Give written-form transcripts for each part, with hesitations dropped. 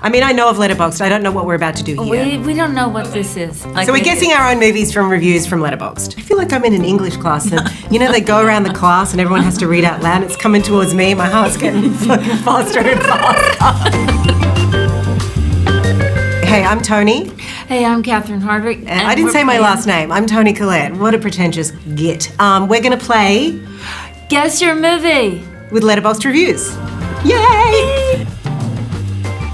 I mean, I know of Letterboxd. I don't know what we're about to do here. We don't know what this is. Like, so we're guessing our own movies from reviews from Letterboxd. I feel like I'm in an English class and, they go around the class and everyone has to read out loud. It's coming towards me. My heart's getting fucking faster and faster. Hey, I'm Toni. Hey, I'm Catherine Hardwicke. I didn't say my last name. I'm Toni Collette. What a pretentious git. We're going to play... Guess Your Movie. With Letterboxd reviews. Yay!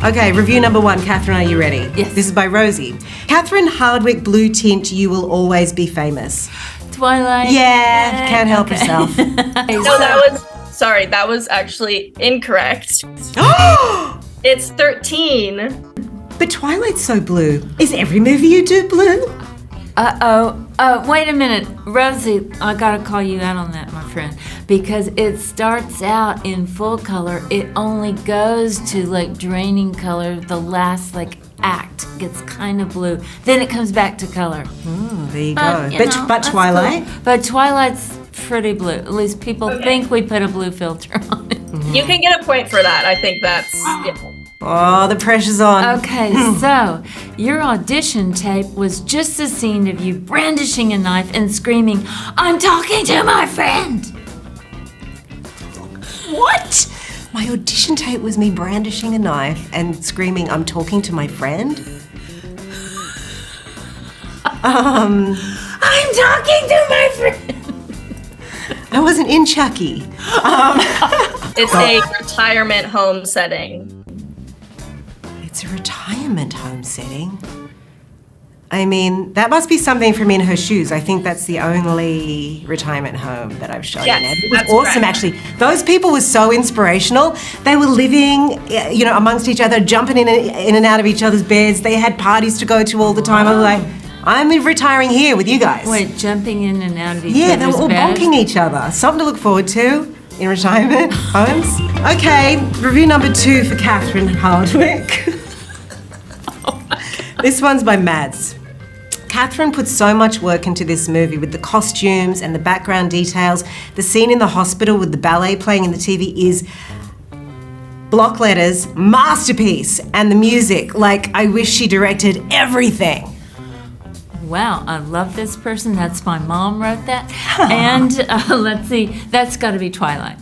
Okay, review number 1. Catherine, are you ready? Yes. This is by Rosie. Catherine Hardwicke, blue tint, you will always be famous. Twilight. Yeah, can't help herself. No, that was actually incorrect. It's 13. But Twilight's so blue. Is every movie you do blue? Wait a minute. Rosie, I gotta call you out on that, my friend. Because it starts out in full color. It only goes to like draining color. The last act gets kind of blue. Then it comes back to color. There you go. But Twilight? Cool. But Twilight's pretty blue. At least people think we put a blue filter on it. You can get a point for that. I think that's... Yeah. Oh, the pressure's on. Okay, so your audition tape was just a scene of you brandishing a knife and screaming, "I'm talking to my friend!" What? My audition tape was me brandishing a knife and screaming, "I'm talking to my friend"? I'm talking to my friend! I wasn't in Chucky. It's a retirement home setting. It's a retirement home setting. I mean, that must be something from In Her Shoes. I think that's the only retirement home that I've shown in. It was awesome, actually. Those people were so inspirational. They were living, amongst each other, jumping in and out of each other's beds. They had parties to go to all the time. I was like, I'm retiring here with you guys. Wait, jumping in and out of each other's beds? Yeah, they were all bonking each other. Something to look forward to in retirement homes. Okay, review number 2 for Catherine Hardwicke. This one's by Mads. Catherine put so much work into this movie with the costumes and the background details. The scene in the hospital with the ballet playing in the TV is block letters, masterpiece. And the music, I wish she directed everything. Wow, I love this person. That's my mom wrote that. And let's see, that's got to be Twilight.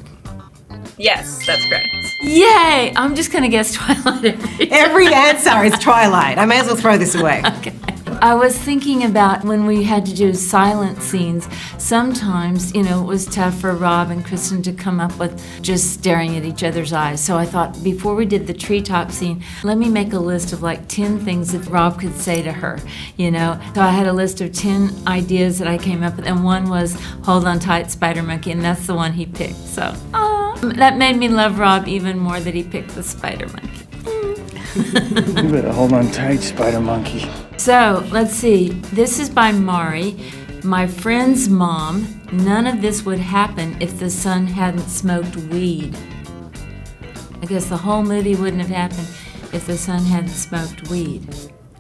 Yes, that's correct. Yay! I'm just going to guess Twilight every answer is Twilight. I may as well throw this away. Okay. I was thinking about when we had to do silent scenes, sometimes, it was tough for Rob and Kristen to come up with just staring at each other's eyes. So I thought before we did the treetop scene, let me make a list of 10 things that Rob could say to her, So I had a list of 10 ideas that I came up with, and one was hold on tight, Spider Monkey, and that's the one he picked. So, that made me love Rob even more that he picked the Spider Monkey. You better hold on tight, Spider Monkey. So, let's see. This is by Mari. My friend's mom. None of this would happen if the son hadn't smoked weed. I guess the whole movie wouldn't have happened if the son hadn't smoked weed.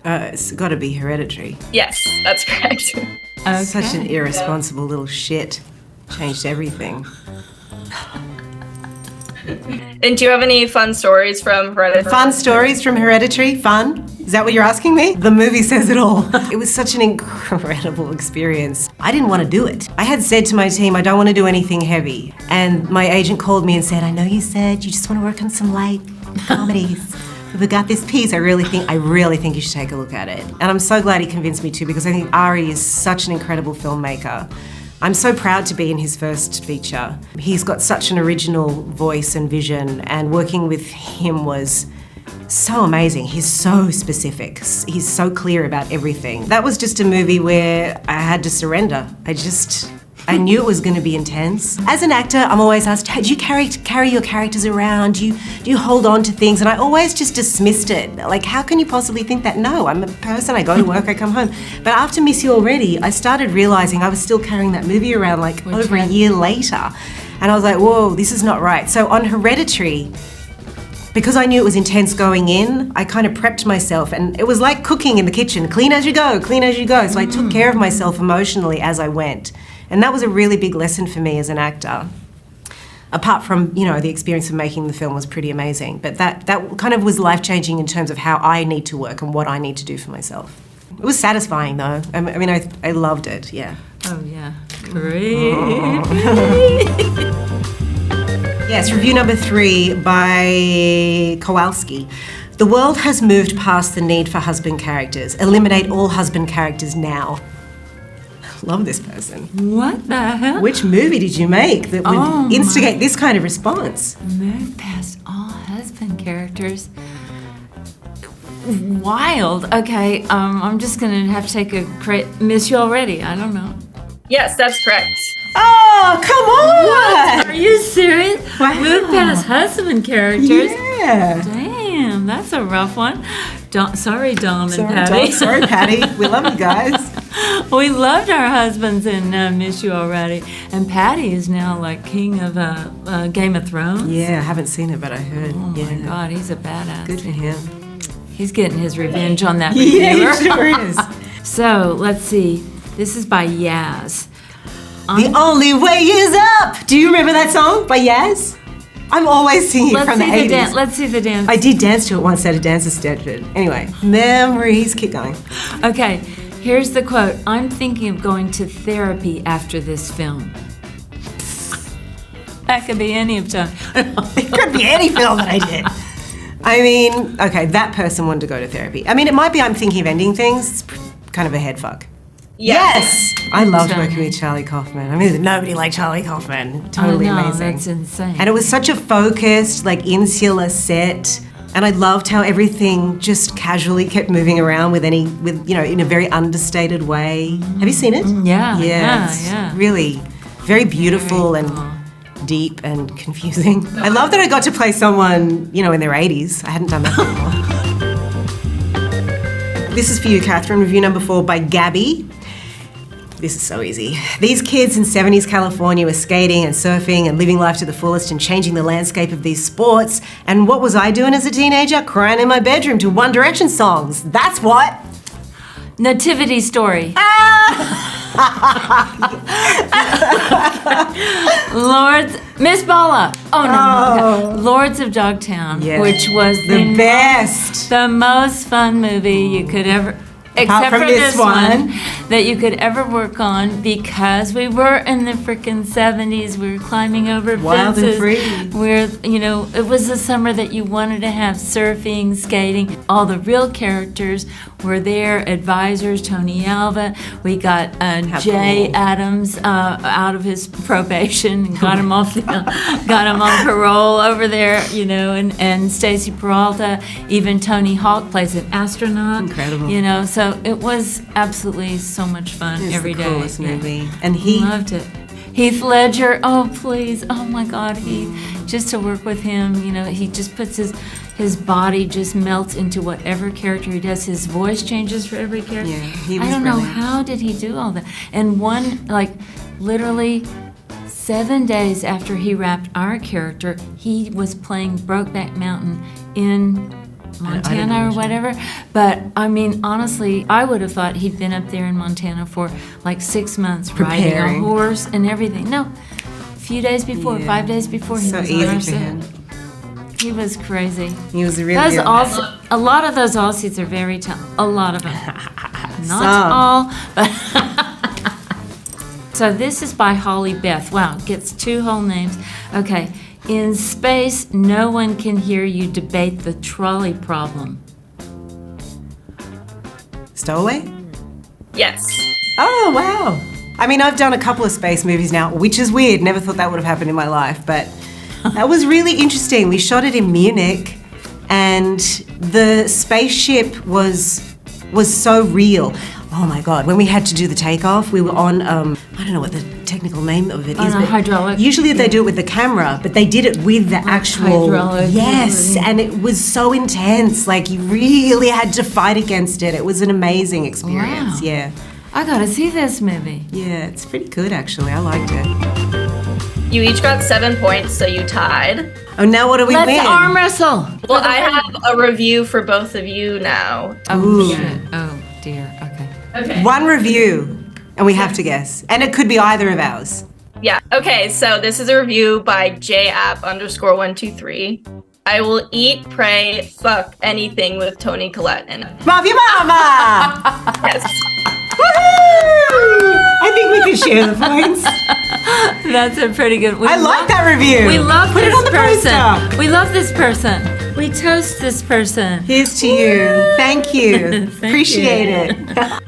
It's got to be Hereditary. Yes, that's correct. Okay. Such an irresponsible little shit. Changed everything. And do you have any fun stories from Hereditary? Fun stories from Hereditary? Fun? Is that what you're asking me? The movie says it all. It was such an incredible experience. I didn't want to do it. I had said to my team, I don't want to do anything heavy. And my agent called me and said, I know you said you just want to work on some light comedies. We got this piece. I really think you should take a look at it. And I'm so glad he convinced me to, because I think Ari is such an incredible filmmaker. I'm so proud to be in his first feature. He's got such an original voice and vision, and working with him was so amazing. He's so specific. He's so clear about everything. That was just a movie where I had to surrender. I knew it was going to be intense. As an actor, I'm always asked, do you carry your characters around? Do you hold on to things? And I always just dismissed it. How can you possibly think that? No, I'm a person, I go to work, I come home. But after Miss You Already, I started realizing I was still carrying that movie around over a year later. And I was like, whoa, this is not right. So on Hereditary, because I knew it was intense going in, I kind of prepped myself, and it was like cooking in the kitchen, clean as you go, clean as you go. So I took care of myself emotionally as I went. And that was a really big lesson for me as an actor. apart from, the experience of making the film was pretty amazing. But that kind of was life-changing in terms of how I need to work and what I need to do for myself. It was satisfying, though. I loved it, yeah. Oh, yeah. Great. Yes, review number 3 by Kowalski. The world has moved past the need for husband characters. Eliminate all husband characters now. Love this person. What the hell? Which movie did you make that would instigate this kind of response? Move past all husband characters. Wild. Okay, I'm just gonna have to take a Miss You Already. I don't know. Yes, that's correct. Oh, come on! What? Are you serious? Wow. Move past husband characters. Yeah. Damn, that's a rough one. Sorry, Dom and Patty. Sorry, Patty. We love you guys. We loved our husbands in Miss You Already. And Patty is now like king of Game of Thrones. Yeah, I haven't seen it, but I heard. Oh my God, he's a badass. Good for him. He's getting his revenge on that reviewer. Yeah, he sure is. So, let's see. This is by Yaz. The only way is up. Do you remember that song by Yaz? I'm always singing it from the 80s. Let's see the dance. I did dance to it once at a dancer Stedford. Anyway, memories. Keep going. Okay, here's the quote. I'm thinking of going to therapy after this film. That could be any of them. It could be any film that I did. Okay, that person wanted to go to therapy. It might be I'm thinking of ending things. It's kind of a head fuck. Yes! I loved working with Charlie Kaufman. There's nobody like Charlie Kaufman. Totally amazing. That's insane. And it was such a focused, insular set. And I loved how everything just casually kept moving around in a very understated way. Have you seen it? Yeah. It's really very beautiful and deep and confusing. I love that I got to play someone, in their 80s. I hadn't done that before. This is for you, Catherine. Review number 4 by Gabby. This is so easy. These kids in 70s California were skating and surfing and living life to the fullest and changing the landscape of these sports. And what was I doing as a teenager? Crying in my bedroom to One Direction songs. That's what. Nativity Story. Miss Bala. Oh no. Okay. Lords of Dogtown, which was the best. The most fun movie you could ever. Except for this one that you could ever work on because we were in the frickin' 70s. We were climbing over Wild fences. And free. It was the summer that you wanted to have surfing, skating. All the real characters were there. Advisors, Tony Alva. We got Jay Adams out of his probation and got him off, got him on parole over there. And Stacey Peralta. Even Tony Hawk plays an astronaut. Incredible. So it was absolutely so much fun every day. It's the coolest movie. And he loved it. Heath Ledger, oh please, oh my God, just to work with him, he just puts his body just melts into whatever character he does. His voice changes for every character. Yeah, he was I don't know brilliant. how did he do all that. And literally 7 days after he wrapped our character, he was playing Brokeback Mountain in Montana or whatever. But honestly, I would have thought he'd been up there in Montana for 6 months riding a horse and everything. No, a few days before, 5 days before he was on our set. He was crazy. He was really a lot of those Aussies are very talented. A lot of them. Not all, but So this is by Holly Beth. Wow, gets 2 whole names. Okay. In space, no one can hear you debate the trolley problem. Stowaway? Yes. Oh, wow. I've done a couple of space movies now, which is weird. Never thought that would have happened in my life, but that was really interesting. We shot it in Munich, and the spaceship was so real. Oh my God, when we had to do the takeoff, we were on, I don't know what the technical name of it is. But hydraulic. Usually they do it with the camera, but they did it with the actual... Hydraulic. Yes, and it was so intense. You really had to fight against it. It was an amazing experience, Wow. yeah. I gotta see this movie. Yeah, it's pretty good actually. I liked it. You each got 7 points, so you tied. Oh, now what do we Let's win? arm wrestle. Well, I have a review for both of you now. Oh, shit. Oh, dear. Okay. Okay. One review, and we have to guess. And it could be either of ours. Yeah. Okay, so this is a review by japp_123. I will eat, pray, fuck anything with Toni Collette in it. Mafia Mamma! Yes. Woohoo! I think we can share the points. That's a pretty good. I like that review. We love Put this it on the person. poster. We love this person. We toast this person. Here's to you. Thank you. Thank Appreciate you. it.